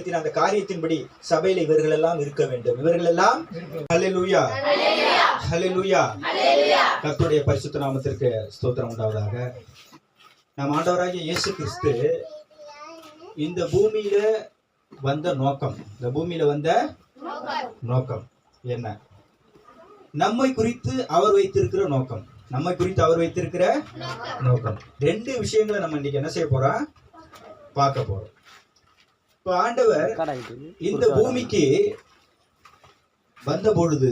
வெளிப்படுத்தின அந்த காரியத்தின்படி சபையில இவர்கள் எல்லாம் இருக்க வேண்டும். இவர்கள் எல்லாம் ஹல்லேலூயா ஹல்லேலூயா. கர்த்தருடைய பரிசுத்த நாமத்திற்கு ஸ்தோத்திரம் உண்டாவதாக. நம் ஆண்டவராகிய இயேசு கிறிஸ்து இந்த பூமியில வந்த நோக்கம், இந்த பூமியில வந்த நோக்கம் என்ன? நம்மை குறித்து அவர் வைத்திருக்கிற நோக்கம், நம்மை குறித்து அவர் வைத்திருக்கிற நோக்கம். ரெண்டு விஷயங்களை நம்ம இன்னைக்கு என்ன செய்ய போறோம், பார்க்க போறோம். இப்ப ஆண்டவர் இந்த பூமிக்கு வந்த பொழுது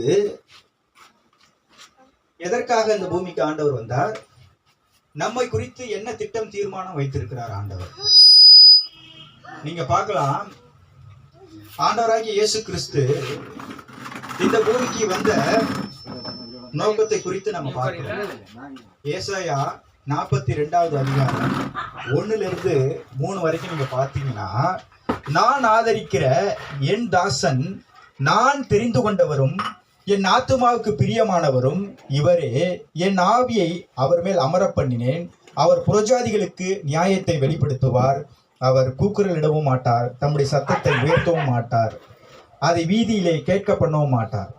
எதற்காக இந்த பூமிக்கு ஆண்டவர் வந்தார்? நம்மை குறித்து என்ன திட்டம் தீர்மானம் வைத்திருக்கிறார் ஆண்டவர்? நீங்க பார்க்கலாம், ஆண்டவராகிய இயேசு கிறிஸ்து இந்த பூமிக்கு வந்த நோக்கத்தை குறித்து நம்ம பார்க்கிறோம். ஏசாயா 42வது அதிகாரம் 1-3 வரைக்கும் நீங்க பார்த்தீங்கன்னா, நான் ஆதரிக்கிற என் தாசன், நான் தெரிந்து கொண்டவரும், என் ஆத்துமாவுக்கு பிரியமானவரும் இவரே, என் ஆவியை அவர் மேல் அமர பண்ணினேன். அவர் புறஜாதிகளுக்கு நியாயத்தை வெளிப்படுத்துவார். அவர் கூக்குரலிடவும் மாட்டார், தம்முடைய சத்தத்தை உயர்த்தவும் மாட்டார், அதை வீதியிலே கேட்க பண்ணவும் மாட்டார்.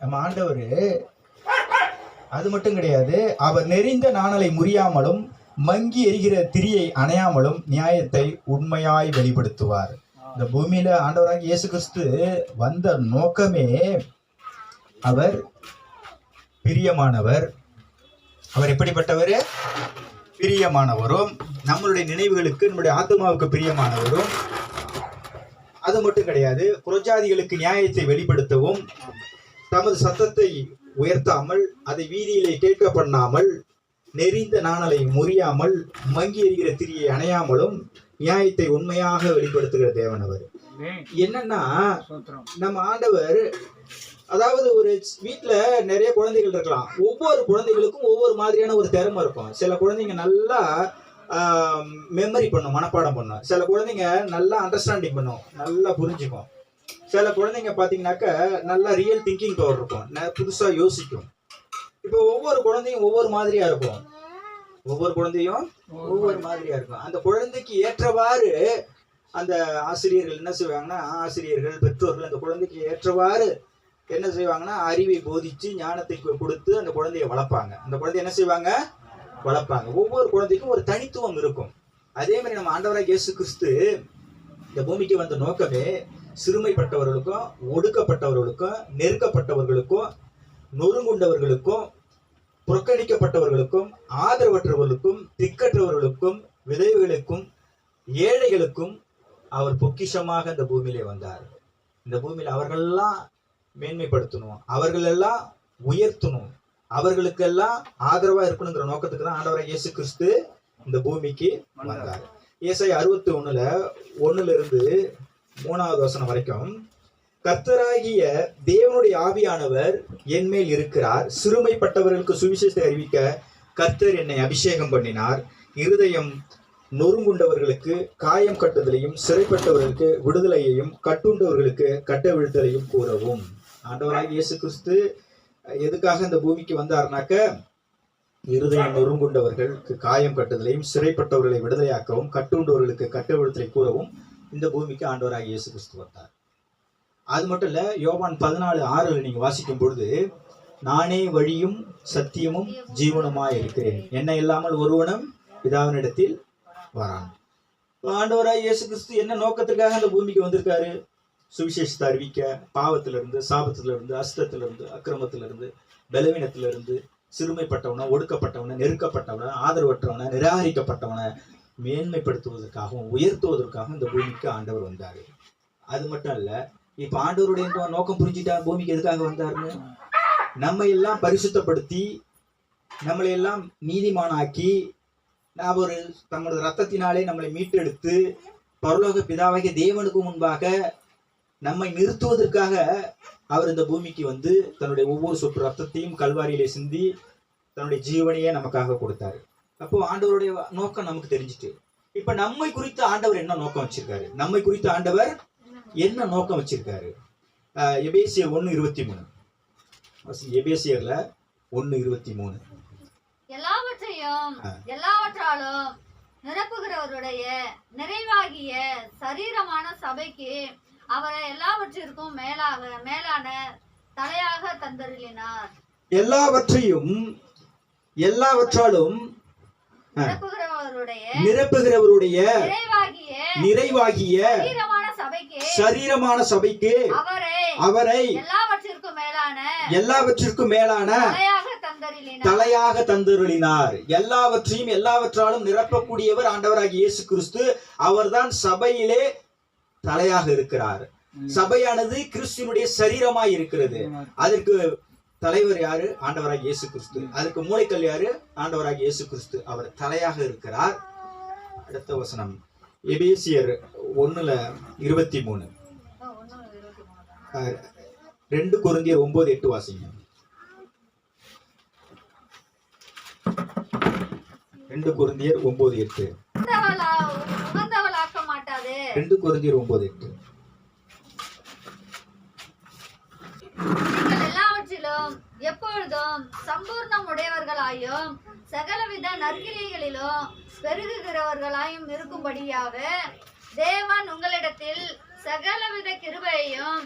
நம்ம ஆண்டவர் அது மட்டும் கிடையாது, அவர் நெறிந்த நாணலை முறியாமலும் மங்கி எரிகிற திரியை அணையாமலும் நியாயத்தை உண்மையாய் வெளிப்படுத்துவார். இந்த பூமியில ஆண்டவராக இயேசு கிறிஸ்து வந்த நோக்கமே அவர் பிரியமானவர். அவர் எப்படிப்பட்டவர்? பிரியமானவரும், நம்மளுடைய நினைவுகளுக்கு, நம்முடைய ஆத்மாவுக்கு பிரியமானவரும். அது மட்டும் கிடையாது, புறஜாதிகளுக்கு நியாயத்தை வெளிப்படுத்தவும், தமது சத்தத்தை உயர்த்தாமல், அதை வீதியிலே கேட்க பண்ணாமல், நெறிந்த நாணலை முறியாமல், மங்கி எறிகிற திரியை அணையாமலும் நியாயத்தை உண்மையாக வெளிப்படுத்துகிற தேவன் அவர். என்னன்னா, நம்ம ஆண்டவர், அதாவது ஒரு வீட்டுல நிறைய குழந்தைகள் இருக்கலாம். ஒவ்வொரு குழந்தைகளுக்கும் ஒவ்வொரு மாதிரியான ஒரு திறமை இருக்கும். சில குழந்தைங்க நல்லா மெமரி பண்ணும், மனப்பாடம் பண்ணும். சில குழந்தைங்க நல்லா அண்டர்ஸ்டாண்டிங் பண்ணும், நல்லா புரிஞ்சுக்கும். சில குழந்தைங்க பாத்தீங்கன்னாக்க நல்லா ரியல் திங்கிங் பவர் இருக்கும், புதுசா யோசிக்கும். இப்போ ஒவ்வொரு குழந்தையும் ஒவ்வொரு மாதிரியா இருக்கும், ஒவ்வொரு குழந்தையும் ஒவ்வொரு மாதிரியா இருக்கும். அந்த குழந்தைக்கு ஏற்றவாறு அந்த ஆசிரியர்கள் என்ன செய்வாங்கன்னா, ஆசிரியர்கள், பெற்றோர்கள் அந்த குழந்தைக்கு ஏற்றவாறு என்ன செய்வாங்கன்னா, அறிவை போதிச்சு ஞானத்தை கொடுத்து அந்த குழந்தைய வளர்ப்பாங்க. அந்த குழந்தைய என்ன செய்வாங்க, வளர்ப்பாங்க. ஒவ்வொரு குழந்தைக்கும் ஒரு தனித்துவம் இருக்கும். அதே மாதிரி நம்ம ஆண்டவராகிய இயேசு கிறிஸ்து இந்த பூமிக்கு வந்த நோக்கமே சிறுமைப்பட்டவர்களுக்கும், ஒடுக்கப்பட்டவர்களுக்கும், நெருக்கப்பட்டவர்களுக்கும், நொறுங்குண்டவர்களுக்கும், புறக்கணிக்கப்பட்டவர்களுக்கும், ஆதரவற்றவர்களுக்கும், திக்கற்றவர்களுக்கும், விதவைகளுக்கும், ஏழைகளுக்கும் அவர் பொக்கிஷமாக இந்த பூமியிலே வந்தார். இந்த பூமியில அவர்களெல்லாம் மேன்மைப்படுத்தணும், அவர்களெல்லாம் உயர்த்தணும், அவர்களுக்கெல்லாம் ஆதரவா இருக்கணுங்கிற நோக்கத்துக்கு தான் ஆண்டவராகிய இயேசு கிறிஸ்து இந்த பூமிக்கு வந்தார். ஏசாயா 61:1-3 வரைக்கும், கர்த்தராகிய தேவனுடைய ஆவியானவர் என்மேல் இருக்கிறார், சிறுமைப்பட்டவர்களுக்கு சுவிசேஷத்தை அறிவிக்க கர்த்தர் என்னை அபிஷேகம் பண்ணினார். இருதயம் நொறுங்குண்டவர்களுக்கு காயம் கட்டுதலையும், சிறைப்பட்டவர்களுக்கு விடுதலையையும், கட்டுண்டவர்களுக்கு கட்டவிழ்த்தலையும் கூறவும். ஆண்டவராகிய இயேசு கிறிஸ்து எதுக்காக இந்த பூமிக்கு வந்தார்னாக்க, இருதயம் நொறுங்குண்டவர்களுக்கு காயம் கட்டுதலையும், சிறைப்பட்டவர்களை விடுதலையாக்கவும், கட்டுண்டவர்களுக்கு கட்டவிழ்த்தலை கூறவும் இந்த பூமிக்கு ஆண்டவராகிய இயேசு கிறிஸ்து வந்தார். அது மட்டும் இல்ல, யோவான் 14:6 நீங்க வாசிக்கும் பொழுது, நானே வழியும் சத்தியமும் ஜீவனுமாய் இருக்கிறேன், என்னை இல்லாமல் ஒருவனும் பிதாவினிடத்தில் வரான். ஆண்டவராகிய இயேசு கிறிஸ்து என்ன நோக்கத்துக்காக அந்த பூமிக்கு வந்திருக்காரு? சுவிசேஷத்தை அறிவிக்க, பாவத்திலிருந்து, சாபத்திலிருந்து, அசுத்தத்திலிருந்து, அக்கிரமத்திலிருந்து, பலவீனத்திலிருந்து, சிறுமைப்பட்டவனை, ஒடுக்கப்பட்டவனை, நெருக்கப்பட்டவனை, ஆதரவற்றவனை, நிராகரிக்கப்பட்டவனை மேன்மைப்படுத்துவதற்காகவும் உயர்த்துவதற்காகவும் இந்த பூமிக்கு ஆண்டவர் வந்தாரு. அது மட்டும் இல்ல, இப்ப ஆண்டவருடைய நோக்கம் புரிஞ்சுட்டா பூமிக்கு எதுக்காக வந்தாருன்னு, நம்ம எல்லாம் பரிசுத்தப்படுத்தி, நம்மளை எல்லாம் நீதிமானாக்கி, நாம் ஒரு தமது ரத்தத்தினாலே நம்மளை மீட்டெடுத்து பரலோக பிதாவாகிய தேவனுக்கு முன்பாக நம்மை நிறுத்துவதற்காக அவர் இந்த பூமிக்கு வந்து தன்னுடைய ஒவ்வொரு சொட்டு ரத்தத்தையும் கல்வாரியிலே சிந்தி தன்னுடைய ஜீவனையே நமக்காக கொடுத்தாரு. அப்போ ஆண்டவருடைய நோக்கம் நமக்கு தெரிஞ்சிட்டு, இப்ப நம்மை குறித்து ஆண்டவர் என்ன நோக்கம் வச்சிருக்காரு, நம்மை குறித்து ஆண்டவர் என்ன நோக்கம் வச்சிருக்காரு? எபேசியர் 1:23, எபேசியர்ல 1:23, எல்லாவற்றையும் எல்லாவற்றாலும் நிரப்புகிறவருடைய நிறைவாகிய சரீரமான சபைக்கு அவரை எல்லாவற்றிற்கும் மேலான தலையாக தந்தருளினார். எல்லாவற்றாலும் நிரப்புகிறவருடைய நிறைவாகிய சரீரமான சபைக்கு அவரை எல்லாவற்றிற்கும் மேலான தலையாக தந்தருளினார். எல்லாவற்றையும் எல்லாவற்றாலும் நிரப்பக்கூடியவர் ஆண்டவராகிய இயேசு கிறிஸ்து. அவர்தான் சபையிலே தலையாக இருக்கிறார். சபையானது கிறிஸ்துவனுடைய சரீரமாய் இருக்கிறது. அதற்கு தலைவர் யாரு? ஆண்டவராகிய இயேசு கிறிஸ்து. அதற்கு மூளைக்கல் யாரு? ஆண்டவராகிய இயேசு கிறிஸ்து. அவர் தலையாக இருக்கிறார். அடுத்த வசனம் எபேசியர் 1:23. 2 கொரிந்தியர் 9:8 வாசிங்க. 2 கொரிந்தியர் 9:8. 2 கொரிந்தியர் 9:8. எப்பொழுதும் சம்பூர்ணம் உடையவர்களாயும் சகலவித நற்கிரியைகளிலும் பெருகுகிறவர்களாயும் இருக்கும்படியாக தேவன் உங்களிடத்தில் சகலவித கிருபையையும்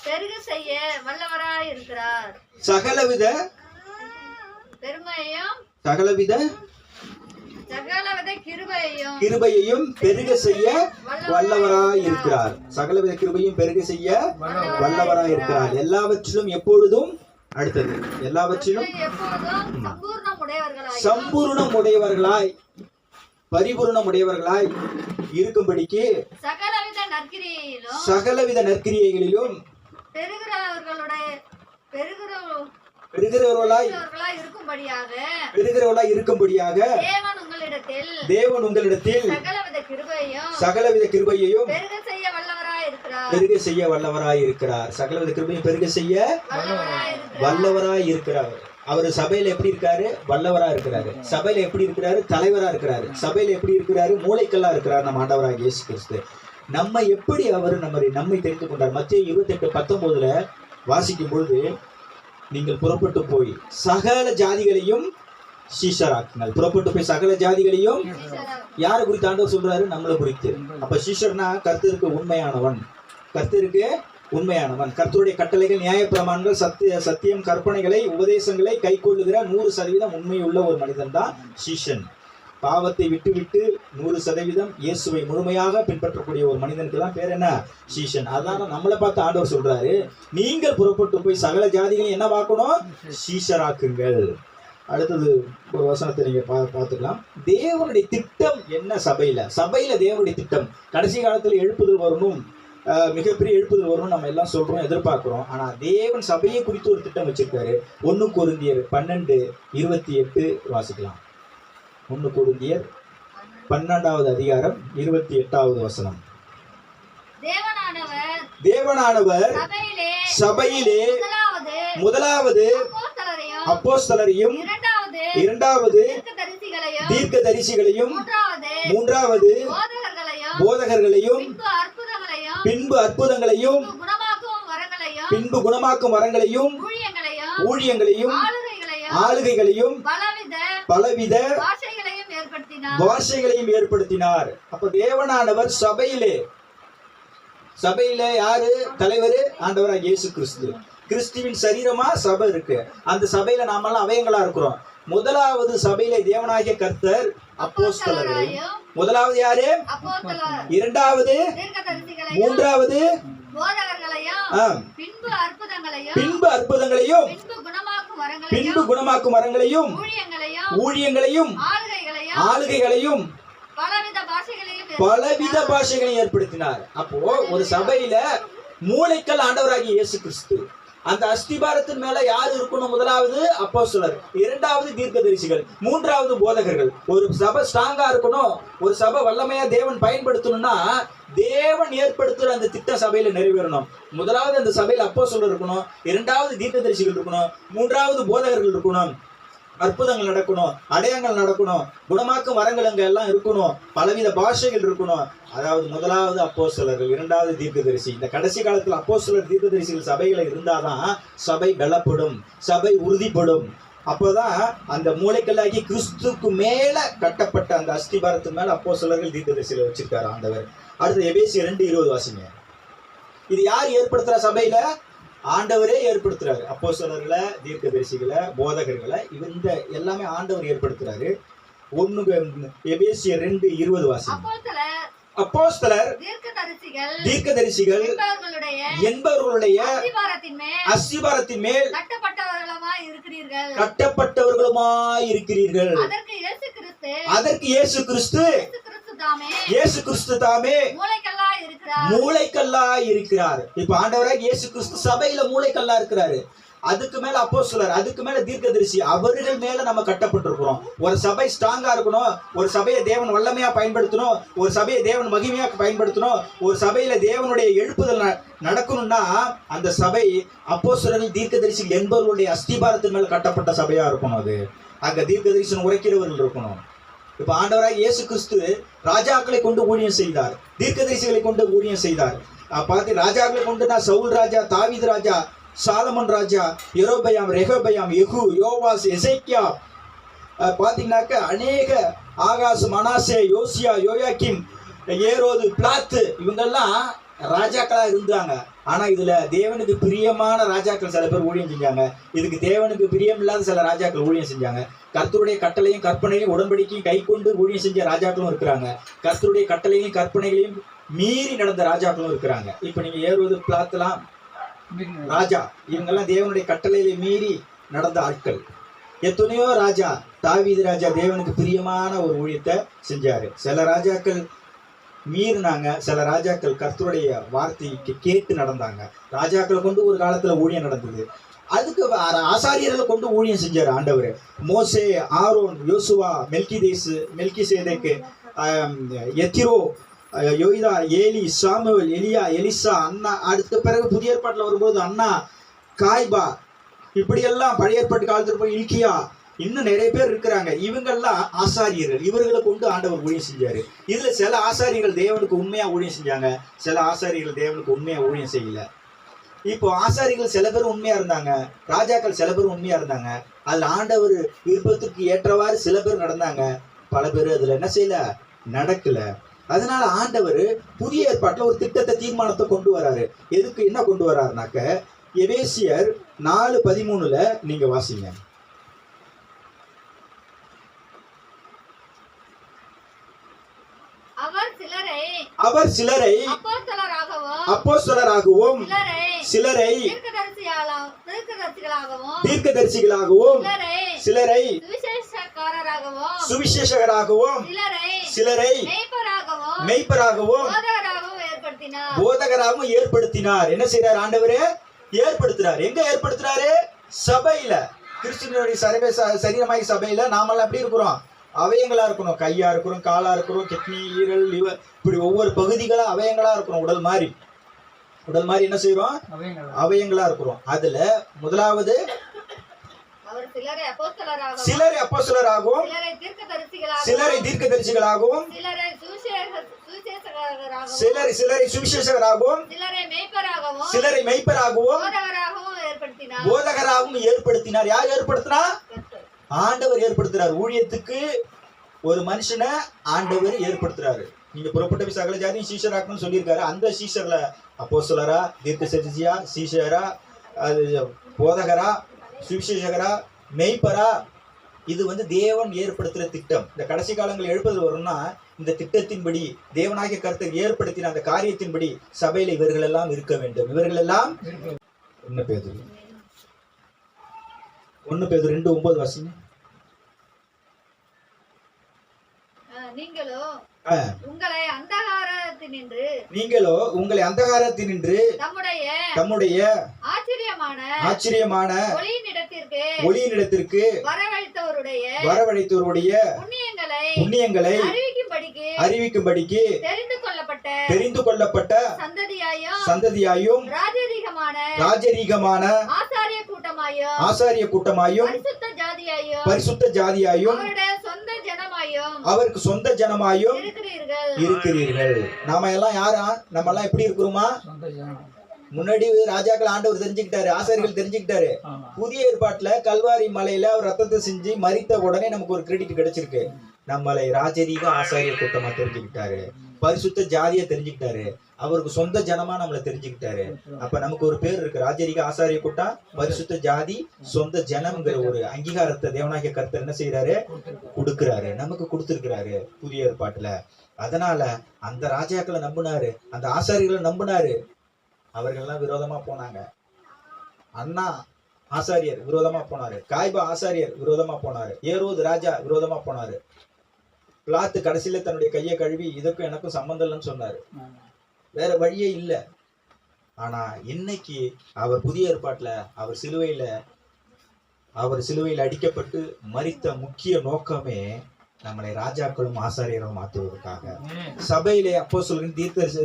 பெருக செய்ய வல்லவராய் இருக்கிறார். சகலவித பெருமையையும் சகலவித கிருபையையும் பெருக செய்ய வல்லவராய் இருக்கிறார். சகலவித கிருபையும் பெருக செய்ய வல்லவராய் இருக்கிறார். எல்லாவற்றிலும் எப்பொழுதும் அடுத்தது எல்லாவற்றிலும் சம்பூர்ணம் உடையவர்களாய் பரிபூர்ணம் உடையவர்களாய் இருக்கும்படிக்கு சகலவித நற்கிரியைகளிலும் பெருகிறவர்களாய் இருக்கும்படியாக தேவன் உங்களிடத்தில் சகலவித கிருபையையும் பெருக செய்ய வல்லவராய் இருக்கிறார். சகலவித கிருபையும் பெருக செய்ய வல்லவராய் இருக்கிறார். அவர் சபையில எப்படி இருக்காரு? வல்லவரா இருக்கிறாரு. சபையில எப்படி இருக்கிறாரு? தலைவரா இருக்கிறாரு. சபையில எப்படி இருக்கிறாரு? மூளைக்கல்லா இருக்கிறார் நம்ம ஆண்டவராகிய இயேசு கிறிஸ்து. நம்ம எப்படி அவர் நம்மை தெரிந்து கொண்டார்? மத்தேயு 28:19 வாசிக்கும் பொழுது, நீங்கள் புறப்பட்டு போய் சகல ஜாதிகளையும் சீஷராக்குங்கள். புறப்பட்டு போய் சகல ஜாதிகளையும் யாரை குறித்து ஆண்டவர் சொல்றாரு? நம்மளை குறித்து. அப்ப சீஷர்னா கர்த்தருக்கு உண்மையானவன். கர்த்தருடைய கட்டளைகள், நியாயப்பிரமாணங்கள், சத்தியம், கற்பனைகளை, உபதேசங்களை கை கொள்ளுகிற 100% உண்மையுள்ள ஒரு மனிதன் தான் சீஷன். பாவத்தை விட்டு 100% இயேசுவை முழுமையாக பின்பற்றக்கூடிய ஒரு மனிதனுக்கு தான் பேர் என்ன? சீஷன். அதான் நம்மளை பார்த்து ஆண்டவர் சொல்றாரு, நீங்கள் புறப்பட்டு போய் சகல ஜாதிகளையும் என்ன பார்க்கணும்? சீஷராக்குங்கள். அடுத்தது ஒரு வசனத்தை நீங்க பார்த்துக்கலாம். தேவனுடைய திட்டம் என்ன? சபையில தேவனுடைய திட்டம் கடைசி காலத்துல எழுப்புதல் வரணும், மிகப்பெரிய எழுப்புதல் வரணும் நம்ம எல்லாம் சொல்றோம், எதிர்பார்க்கிறோம். ஆனா தேவன் சபையை குறித்து ஒரு திட்டம் வச்சிருக்காரு. 1 கொரிந்தியர் 12:28 வாசிக்கலாம். 1 கொரிந்தியர் 12வது அதிகாரம் 28வது வசனம். தேவனானவர் சபையிலே முதலாவது அப்போஸ்தலரையும், இரண்டாவது தீர்க்கதரிசிகளையும், மூன்றாவது போதகர்களையும், பின்பு அற்புதங்களையும், பின்பு குணமாக்கும் வரங்களையும், ஊழியங்களையும், ஆளுகைகளையும், பலவித பாஷைகளையும் ஏற்படுத்தினார். அப்ப தேவனானவர் சபையிலே யாரு தலைவர்? ஆண்டவராகிய இயேசு கிறிஸ்து. கிறிஸ்துவின் சரீரமா சபை இருக்கு. அந்த சபையில நாமெல்லாம் அவயங்களா இருக்கிறோம். முதலாவது சபையில தேவனாகிய கர்த்தர் அப்போஸ்தலரையும், முதலாவது யாரு? இரண்டாவது, மூன்றாவது பின்பு அற்புதங்களையும், பின்பு குணமாக்கும் வரங்களையும், ஊழியங்களையும், ஆளுகைகளையும், பலவித பாஷைகளையும் ஏற்படுத்தினார். அப்போ ஒரு சபையில மூளைக்கல் ஆண்டவராகிய இயேசு கிறிஸ்து. அந்த அஸ்திபாரத்தின் மேல யாரு இருக்கணும்? முதலாவது அப்போஸ்தலர், இரண்டாவது தீர்க்கதரிசிகள், மூன்றாவது போதகர்கள். ஒரு சபை ஸ்ட்ராங்கா இருக்கணும், ஒரு சபை வல்லமையா தேவன் பயன்படுத்தணும்னா தேவன் ஏற்படுத்துற அந்த திட்டம் சபையில நிறைவேறணும். முதலாவது அந்த சபையில அப்போஸ்தலர் இருக்கணும், இரண்டாவது தீர்க்கதரிசிகள் இருக்கணும், மூன்றாவது போதகர்கள் இருக்கணும், அற்புதங்கள் நடக்கணும், அடையாளங்கள் நடக்கணும், குணமாக்கும் வரங்கள் அங்க எல்லாம் இருக்கணும், பலவித பாஷைகள் இருக்கணும். அதாவது முதலாவது அப்போஸ்தலர்கள், இரண்டாவது தீர்க்கதரிசி. இந்த கடைசி காலத்துல அப்போஸ்தலர், தீர்க்கதரிசிகள் சபைகளை இருந்தாதான் சபை பலப்படும், சபை உறுதிப்படும். அப்போதான் அந்த மூளைக்கல்லாகி கிறிஸ்துக்கு மேல கட்டப்பட்ட அந்த அஸ்திபாரத்துக்கு மேல அப்போஸ்தலர்கள் தீர்க்கதரிசிகளை வச்சிருக்காரு ஆண்டவர். அடுத்து எபேசியர் 2:20 வாசிங்க. இது யார் ஏற்படுத்துற சபையில? ஆண்டவரே ஏற்படுத்துறாரு. அப்போஸ்தலர்களை, தீர்க்கதரிசிகளை, போதகர்களை, இந்த எல்லாமே ஆண்டவர் ஏற்படுத்துறாரு. எபேசியர் 2:20 வாசிங்க. அப்போஸ்தலர், தீர்க்கதரிசிகள் என்பவர்களுடைய அஸ்திபாரத்தின் மேல் கட்டப்பட்டவர்களுமாய் இருக்கிறீர்கள். அதற்கு இயேசு கிறிஸ்து தாமே மூளைக்கல்லா இருக்கிறார். இப்ப ஆண்டவராக இயேசு கிறிஸ்து சபையில மூளைக்கல்லா இருக்கிறாரு. அதுக்கு மேல அப்போஸ்தலர், அதுக்கு மேல தீர்க்கதரிசி, அவர்கள் மேல நம்ம கட்டப்பட்டிருக்கிறோம். ஒரு சபை ஸ்ட்ராங்கா இருக்கணும், ஒரு சபையை தேவன் வல்லமையா பயன்படுத்தணும், ஒரு சபையை தேவன் மகிமையா பயன்படுத்தணும், ஒரு சபையில தேவனுடைய எழுப்புதல் நடக்கணும்னா அந்த சபை அப்போஸ்தலர்கள், தீர்க்கதரிசிகள் என்பவர்களுடைய அஸ்திபாரத்தின் மேல கட்டப்பட்ட சபையா இருக்கணும். அது அங்க தீர்க்கதரிசனம் உரைக்கிறவர்கள் இருக்கணும். இப்ப ஆண்டவராக இயேசு கிறிஸ்து ராஜாக்களை கொண்டு ஊழியம் செய்தார், தீர்க்கதரிசிகளை கொண்டு ஊழியம் செய்தார். பார்த்து ராஜாக்களை கொண்டு நான் சவுல் ராஜா, தாவீது ராஜா, சாலமன் ராஜா, யெரொபெயாம், ரெகொபெயாம், யெகூ, யோவாஸ், எசேக்கியா, பாத்தீங்கன்னாக்க அநேக ஆகாஸ், மனாசே, யோசியா, யோயாக்கிம், ஏரோது, பிளாத்து, இவங்கெல்லாம் ராஜாக்களா இருந்தாங்க. ஆனா இதுல தேவனுக்கு பிரியமான ராஜாக்கள் சில பேர் ஊழியம் செஞ்சாங்க, இதுக்கு தேவனுக்கு பிரியம் இல்லாத சில ராஜாக்கள் ஊழியம் செஞ்சாங்க. கர்த்தருடைய கட்டளையும் கற்பனையும் உடன்படிக்கையும் கை கொண்டு ஊழியம் செஞ்ச ராஜாக்களும் இருக்கிறாங்க, கர்த்தருடைய கட்டளையும் கற்பனைகளையும் மீறி நடந்த ராஜாக்களும் இருக்கிறாங்க. இப்ப நீங்க ஏறுவது பிளாத்தலாம் ராஜா, இவங்கெல்லாம் தேவனுடைய கட்டளையில மீறி நடந்த ஆட்கள். எத்தனையோ ராஜா, தாவீது ராஜா தேவனுக்கு பிரியமான ஒரு ஊழியத்தை செஞ்சாரு. சில ராஜாக்கள் மீறினாங்க, சில ராஜாக்கள் கர்த்தருடைய வார்த்தைக்கு கேட்டு நடந்தாங்க. ராஜாக்களை கொண்டு ஒரு காலத்துல ஊழியம் நடந்தது. அதுக்கு ஆசாரியர்களை கொண்டு ஊழியம் செஞ்சாரு ஆண்டவர். மோசே, ஆரோன், யோசுவா, மெல்கிசேதேக்கு, எத்திரோ, யோய்தா, ஏலி, சாமுவேல், எலியா, எலிசா, அண்ணா. அடுத்த பிறகு புதிய ஏற்பாட்டில் வரும்போது அண்ணா, காய்பா, இப்படியெல்லாம் பழைய ஏற்பாட்டு காலத்துல போய் இல்கியா, இன்னும் நிறைய பேர் இருக்கிறாங்க. இவங்கெல்லாம் ஆசாரியர்கள், இவர்களை கொண்டு ஆண்டவர் ஊழியம் செஞ்சாரு. இதுல சில ஆசாரியர்கள் தேவனுக்கு உண்மையா ஊழியம் செஞ்சாங்க, சில ஆசாரியர்கள் தேவனுக்கு உண்மையா ஊழியம் செய்யல. இப்போ ஆசாரிகள் சில பேர் உண்மையா இருந்தாங்க, ராஜாக்கள் சில பேர் உண்மையா இருந்தாங்க. அதுல ஆண்டவர் விருப்பத்துக்கு ஏற்றவாறு சில பேர் நடந்தாங்க, பல பேர் அதுல என்ன செய்யல, நடக்கல. அதனால ஆண்டவர் புதிய ஏற்பாட்டுல ஒரு திட்டத்தை, தீர்மானத்தை கொண்டு வராரு. எதுக்கு என்ன கொண்டு வராருனாக்க, எபேசியர் 4:13 நீங்க வாசிங்க. அவர் சிலரை அப்போஸ்தலராகவும், சிலரை தீர்க்கதரிசிகளாகவும், சிலரை சுவிசேஷகராகவும், சிலரை மெய்ப்பராகவும், போதகராகவும் ஏற்படுத்தினார். என்ன செய்யறார் ஆண்டவரே? ஏற்படுத்துறாரு. எங்க ஏற்படுத்துறாரு? சபையில. கிறிஸ்துவனுடைய சரீரமாய் சபையில நாமெல்லாம் எப்படி இருக்கிறோம்? அவயங்களா இருக்கணும். கையா இருக்கிறோம், காலா இருக்கிறோம், கிட்னி, ஈரல், லிவர், இப்படி ஒவ்வொரு பகுதிகளா அவயங்களா இருக்கிறோம். உடல் மாதிரி என்ன செய்யறோம்? அவயங்களா இருக்கிறோம். அதுல முதலாவது சிலரை அப்போஸ்தலராகவும், சிலரை தீர்க்கதரிசிகளாகவும், சிலரை சுவிசேஷகராகவும், சிலரை மெய்ப்பராகவும், போதகராகவும் ஏற்படுத்தினார். யார் ஏற்படுத்தினா? ஆண்டவர் ஏற்படுத்துறாரு. ஊழியத்துக்கு ஒரு மனுஷனை ஆண்டவர் ஏற்படுத்துறாரு. நீங்க புறப்பட்ட சகல ஜாதியும் சீஷராக்கணும்னு சொல்லியிருக்காரு. அந்த சீஷர்ல அப்போஸ்தலரா, தீர்க்கதரிசியா, சீஷரா, போதகரா, சுவிசேஷகரா, மெய்ப்பரா, இது தேவன் ஏற்படுத்துற திட்டம். இந்த கடைசி காலங்கள் எழுப்புதல் வரும்னா இந்த திட்டத்தின்படி தேவனாகிய கர்த்தர் ஏற்படுத்தின அந்த காரியத்தின்படி சபையில இவர்கள் எல்லாம் இருக்க வேண்டும். இவர்கள் எல்லாம் 1 பேதுரு 2:9 வாசிங்க. நீங்களோ உங்களை அந்தகாரத்தினின்று தம்முடைய ஆச்சரியமான ஒளியினிடத்திற்கு வரவழைத்தவருடைய புண்ணியங்களை அறிவிக்கும்படிக்கு தெரிந்து கொள்ளப்பட்ட சந்ததியாயும் ராஜரீகமான ஆசாரிய கூட்டமாயும் பரிசுத்த ஜாதியாயும் அவருக்கு சொந்த ஜனமாயும் இருக்கிறீர்கள். நாம எல்லாம் யாரா? நம்ம எல்லாம் எப்படி இருக்கிறோமா? முன்னாடி ராஜாக்கள் ஆண்டவர் தெரிஞ்சுக்கிட்டாரு, ஆசாரிகள் தெரிஞ்சுக்கிட்டாரு. புதிய ஏற்பாட்டுல கல்வாரி மலையில அவர் ரத்தத்தை செஞ்சு மரித்த உடனே நமக்கு ஒரு கிரெடிட் கிடைச்சிருக்கு. நம்மளை ராஜரீக ஆசாரிய கூட்டமா தெரிஞ்சுக்கிட்டாரு, பரிசுத்த ஜாதியா தெரிஞ்சுக்கிட்டாரு, அவருக்கு சொந்த ஜனமா நம்மளை தெரிஞ்சுக்கிட்டாரு. அப்ப நமக்கு ஒரு பேர் இருக்கு, ராஜரீக ஆசாரிய கூட்டம், பரிசுத்த ஜாதி, சொந்த ஜனம்ங்கிற ஒரு அங்கீகாரத்தை தேவனாகிய கர்த்தர் என்ன செய்யறாரு, கொடுக்கிறாரு, நமக்கு கொடுத்திருக்கிறாரு புதிய ஏற்பாட்டுல. அதனால அந்த ராஜாக்களை நம்பினாரு, அந்த ஆசாரிகளை நம்பினாரு. அவர்கள்லாம் விரோதமா போனாங்க. அண்ணா ஆசாரியர் விரோதமா போனாரு, காய்பா ஆசாரியர் விரோதமா போனாரு, ஏரோது ராஜா விரோதமா போனாரு, பிளாத்து கடைசியில தன்னுடைய கையை கழுவி இதுக்கும் எனக்கும் சம்பந்தம் இல்லைன்னு சொன்னாரு. வேற வழியே இல்லை. ஆனா இன்னைக்கு அவர் புதிய ஏற்பாட்டுல அவர் சிலுவையில் அடிக்கப்பட்டு மரித்த முக்கிய நோக்கமே நம்மளை ராஜாக்களும் ஆசாரியரும் மாற்றுவதற்காக. சபையிலே அப்போஸ்தலர்களையும்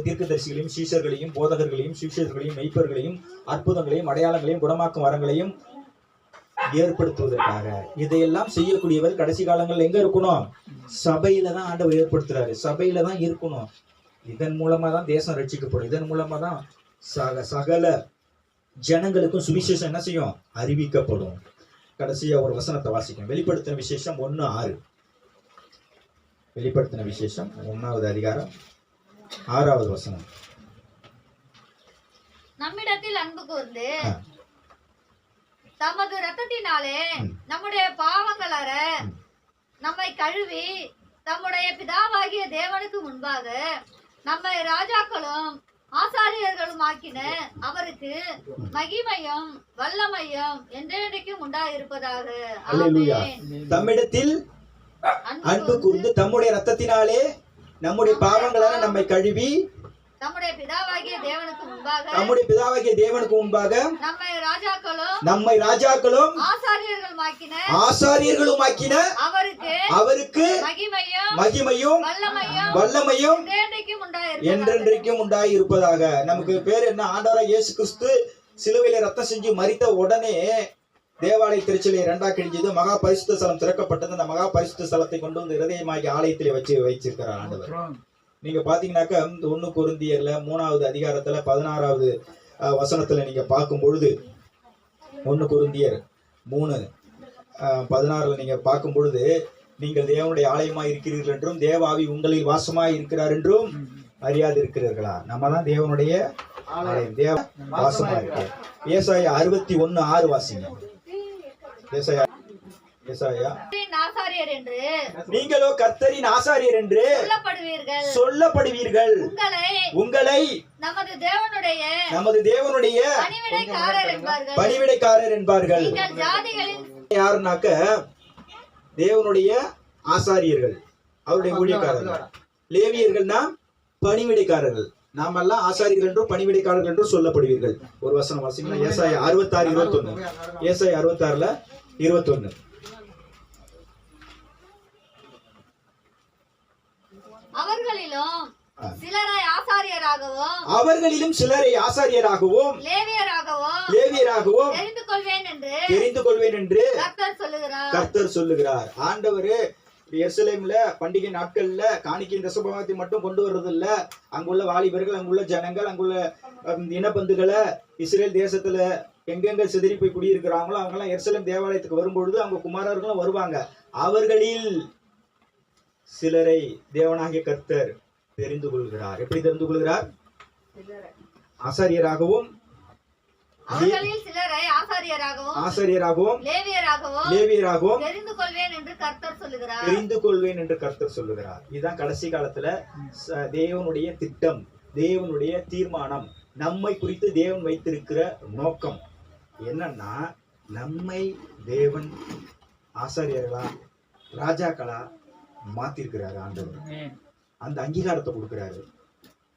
தீர்க்கதரிசிகளையும் சீஷர்களையும் போதகர்களையும் சிஷ்யர்களையும் மெய்ப்பர்களையும் அற்புதங்களையும் அடையாளங்களையும் குணமாக்கும் வரங்களையும் ஏற்படுத்துவதற்காக. இதையெல்லாம் செய்யக்கூடியவர் கடைசி காலங்கள்ல எங்க இருக்கணும், சபையில தான் ஆண்டவர் ஏற்படுத்துறாரு, சபையில தான் இருக்கணும். இதன் மூலமா தான் தேசம் ரட்சிக்கப்படும், இதன் மூலமா தான் சகல ஜனங்களுக்கும் சுவிசேஷம் என்ன செய்யும், அறிவிக்கப்படும். கடைசியா ஒரு வசனத்தை வாசிக்கும், வெளிப்படுத்தின விசேஷம் 1:6. வெளிப்படுத்தின விசேஷம் 1வது அதிகாரம் 6வது வசனம். நம்மிடத்தில் அன்பு கூர்ந்து தமது இரத்தத்தினாலே நம்முடைய பாவங்களற நம்மை கழுவி தம்முடைய பிதாவாகிய தேவனுக்கு முன்பாக நம்மை ராஜாக்களும் ஆசாரியர்களும் ஆக்கின அவருக்கு மகிமையும் வல்லமையும் என்றென்றைக்கும் உண்டாயிருப்பதாக. ஆமென். தம்மிடத்தில் அன்பு கூர்ந்து தம்முடைய இரத்தத்தினாலே நம்முடைய பாவங்களால நம்மை கழுவி நம்முடைய பிதாவாகிய தேவனுக்கு முன்பாக நம்மை ராஜாக்களும் ஆசாரியர்களும் ஆக்கின அவருக்கு மகிமையும் வல்லமையும் என்றென்றைக்கும் உண்டாயிருப்பதாக. நமக்கு பேர் என்ன, ஆண்டவராகிய இயேசு கிறிஸ்து சிலுவையில ரத்தம் செஞ்சு மரித்த உடனே தேவாலய திருச்சிலை 2ஆ கிழிஞ்சது, மகா பரிசுத்த ஸ்தலம் திறக்கப்பட்டது. அந்த மகா பரிசுத்த ஸ்தலத்தை கொண்டு வந்து இருதயமாகி ஆலயத்திலே வச்சிருக்கிறார் ஆண்டவர். நீங்க பாத்தீங்கன்னாக்க 1 கொரிந்தியர்ல 3வது அதிகாரத்துல 16வது வசனத்துல நீங்க பார்க்கும் பொழுது 1 கொரிந்தியர் 3:16 நீங்க பார்க்கும் பொழுது, நீங்கள் தேவனுடைய ஆலயமாய் இருக்கிறீர்கள் என்றும் தேவாவி உங்களில் வாசமாய் இருக்கிறார் என்றும் அறியாது இருக்கிறீர்களா. நம்ம தான் தேவனுடைய ஆலயம், தேவ வாசமா இருக்கு. ஏசாயா 61:6 வாசிங்க. நீங்களோ கர்த்தரின் ஆசாரியர் என்று சொல்லப்படுவீர்கள், உங்களை நமது தேவனுடைய பணிவிடைக்காரர் என்பார்கள். யாருனாக்க தேவனுடைய ஆசாரியர்கள், அவருடைய ஊழியக்காரர்கள். லேவியர்கள்னா பணிவிடைக்காரர்கள். நாமெல்லாம் ஆசாரியர்கள் என்றும் பணிவிடைக்காரர்கள் என்றும் சொல்லப்படுவீர்கள். ஒரு வசனம் வாசிங்கன்னா ஏசாயா 66:21. ஏசாயா 66:21. அவர்களிலும் சிலரை ஆசாரியராகவும் லேவியராகவும் தெரிந்து கொள்வேன் என்று கர்த்தர் சொல்லுகிறார். ஆண்டவர் எருசலேம்ல பண்டிகை நாட்கள்ல காணிக்கையின் தசமபாகத்தை மட்டும் கொண்டு வர்றது இல்ல, அங்குள்ள வாலிபர்கள், அங்குள்ள ஜனங்கள், அங்குள்ள இனபந்துகளை இஸ்ரேல் தேசத்துல எங்கெங்க சிதறி போய் குடியிருக்கிறாங்களோ அவங்க எல்லாம் எருசலேம் தேவாலயத்துக்கு வரும்பொழுது அவங்க குமாரர்களும் வருவாங்க. அவர்களில் சிலரை தேவனாகிய கர்த்தர் தெரிந்து கொள்கிறார். எப்படி தெரிந்து கொள்கிறார்? ஆசாரியராகவும் லேவியராகவும் தெரிந்து கொள்வேன் என்று கர்த்தர் சொல்லுகிறார். இதுதான் கடைசி காலத்துல தேவனுடைய திட்டம், தேவனுடைய தீர்மானம், நம்மை குறித்து தேவன் வைத்திருக்கிற நோக்கம் என்னன்னா, நம்மை தேவன் ஆசாரியர்களா ராஜாக்களா மாத்திருக்கிறாரு. ஆண்டவர் அந்த அங்கீகாரத்தை கொடுக்கிறாரு.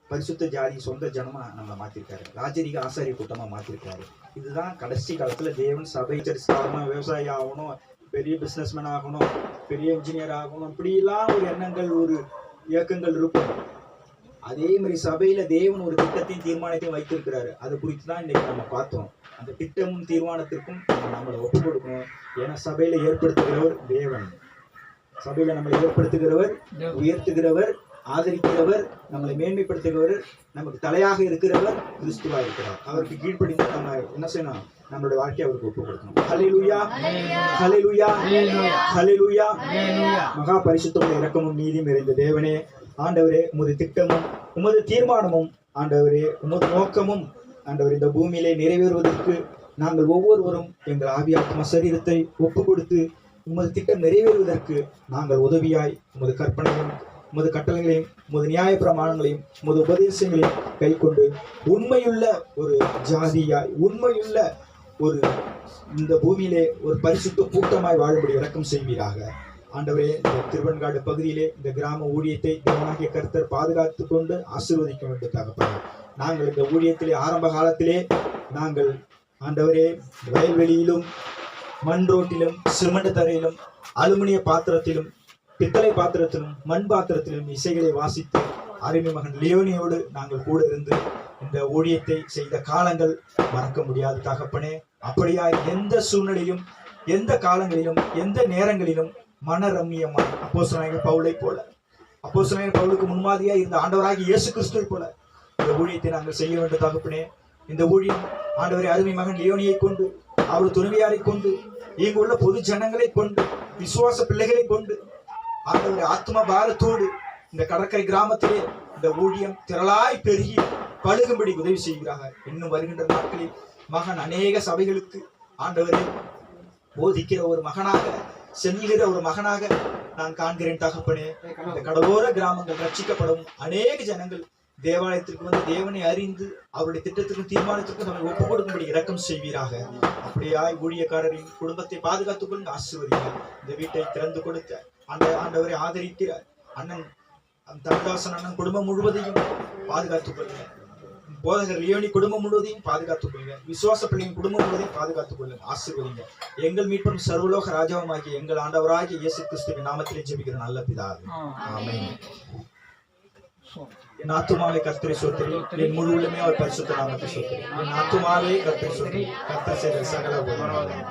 பரிசுத்த ஜாதி சொந்த ஜனமா நம்மளை மாத்திருக்காரு, ராஜரீக ஆசாரிய கூட்டமா மாத்திருக்காரு. இதுதான் கடைசி காலத்துல தேவன் சபை ஆகணும், விவசாயி ஆகணும், பெரிய பிசினஸ்மேன் ஆகணும், பெரிய இன்ஜினியர் ஆகணும், இப்படிலாம் ஒரு எண்ணங்கள், ஒரு இயக்கங்கள் இருக்கும். அதே மாதிரி சபையில தேவன் ஒரு திட்டத்தையும் தீர்மானத்தையும் வைத்திருக்கிறாரு. அதை குறித்து தான் இன்னைக்கு நம்ம பார்த்தோம். அந்த திட்டமும் தீர்மானத்திற்கும் நம்மளை ஒப்பு கொடுக்கணும். ஏன்னா சபையில ஏற்படுத்துகிறவர் தேவன், சபையில நம்மளை ஏற்படுத்துகிறவர், உயர்த்துகிறவர் ஆதரிக்கிறவர், நம்மளை மேன்மைப்படுத்துகிறவர், நமக்கு தலையாக இருக்கிறவர் கிறிஸ்துவா இருக்கிறார். அவருக்கு கீழ்ப்படிந்து நம்ம என்ன செய்யணும்? நம்மளுடைய வாழ்க்கையை அவருக்கு ஒப்பு கொடுக்கணும். ஹல்லேலூயா, ஹல்லேலூயா, ஹல்லேலூயா. மகா பரிசுத்தமும் இரக்கமும் நீதியும் நிறைந்த தேவனே, ஆண்டவரே, உமது திட்டமும் உமது தீர்மானமும் ஆண்டவரே, உமது நோக்கமும் ஆண்டவர் இந்த பூமியிலே நிறைவேறுவதற்கு நாங்கள் ஒவ்வொருவரும் எங்கள் ஆவியாத்ம சரீரத்தை ஒப்பு கொடுத்து உமது திட்டம் நிறைவேறுவதற்கு நாங்கள் உதவியாய் உமது கற்பனையும் உமது கட்டளைகளையும் உமது நியாய பிரமாணங்களையும் உமது உபதேசங்களையும் கை கொண்டு உண்மையுள்ள ஒரு ஜாதியாய் உண்மையுள்ள ஒரு இந்த பூமியிலே ஒரு பரிசுத்த கூட்டமாய் வாழும்படி இரக்கம் செய்வீராக. ஆண்டவரே, இந்த திருவெண்காடு பகுதியிலே இந்த கிராம ஊழியத்தை தேவனாகிய கர்த்தர் பாதுகாத்து கொண்டு ஆசீர்வதிக்க வேண்டும் தகப்பனே. நாங்கள் இந்த ஊழியத்திலே ஆரம்ப காலத்திலே நாங்கள் ஆண்டவரே வயல்வெளியிலும் மண் ரோட்டிலும் சிமெண்ட் தரையிலும் அலுமினிய பாத்திரத்திலும் பித்தளை பாத்திரத்திலும் மண் பாத்திரத்திலும் இசைகளை வாசித்து அருமை மகன் லியோனியோடு நாங்கள் கூட இருந்து இந்த ஊழியத்தை செய்த காலங்கள் மறக்க முடியாது தகப்பனே. அப்படியா எந்த சூழ்நிலையிலும் எந்த காலங்களிலும் எந்த நேரங்களிலும் மனரம்மியமாய் அப்போஸ்தலனாகிய பவுலை போல அப்போஸ்தலனாகிய பவுலுக்கு முன்மாதிரியா இருந்த ஆண்டவராகிய இயேசு கிறிஸ்துவை போல இந்த ஊழியத்தை நாங்கள் செய்ய வேண்டும் தகப்பனே. இந்த ஊழியம் ஆண்டவரை அருமை மகன் லியோனியை கொண்டு அவர் துணைவியாரை கொண்டு இங்கு உள்ள பொது ஜனங்களை கொண்டு விசுவாச பிள்ளைகளை கொண்டு ஆண்டவரை ஆத்ம பாரத்தோடு இந்த கடற்கரை கிராமத்திலே இந்த ஊழியம் திரளாய் பெருகி பழுகும்படி உதவி செய்கிறார்கள். இன்னும் வருகின்ற நாட்களில் மகன் அநேக சபைகளுக்கு ஆண்டவரை போதிக்கிற ஒரு மகனாக செல்கிற ஒரு மகனாக நான் காண்கிறேன் தகப்பனே. இந்த கடலோர கிராமங்கள் ரட்சிக்கப்படும் அநேக ஜனங்கள் தேவாலயத்திற்கு வந்து தேவனை அறிந்து அவருடைய திட்டத்திற்கும் தீர்மானத்திற்கும் நம்மை ஒப்புக் கொடுக்கும்படி இரக்கம் செய்வீராக. அப்படியாய் ஊழியக்காரரின் குடும்பத்தை பாதுகாத்துக் கொண்டு ஆசீர்வதிங்க. இந்த வீட்டை திறந்து கொடுத்த ஆண்டவரை ஆதரிக்கிற அண்ணன் தமிழ்தாசன் அண்ணன் குடும்பம் முழுவதையும் பாதுகாத்துக் கொள்ளுங்க. போதகர் லியோனி குடும்பம் முழுவதையும் பாதுகாத்துக் கொள்ளுங்க. விசுவாச பிள்ளையின் குடும்பம் முழுவதையும் பாதுகாத்துக் கொள்ளுங்க. ஆசீர்வதிங்க. எங்கள் மீட்பும் சர்வலோக ராஜாவுமாகிய எங்கள் ஆண்டவராகிய இயேசு கிறிஸ்துவின் நாமத்திலே ஜெபிக்கிற நல்ல பிதாவே, ஆமென். என் ஆத்துமாவே கர்த்தரை ஸ்தோத்திரி, என் முழு உள்ளமே அவர் பரிசுத்த நாமத்தை ஸ்தோத்திரி. என் ஆத்துமாவே கர்த்தரை ஸ்தோத்திரி, கர்த்தர் செய்த சகல உபகாரங்களும்.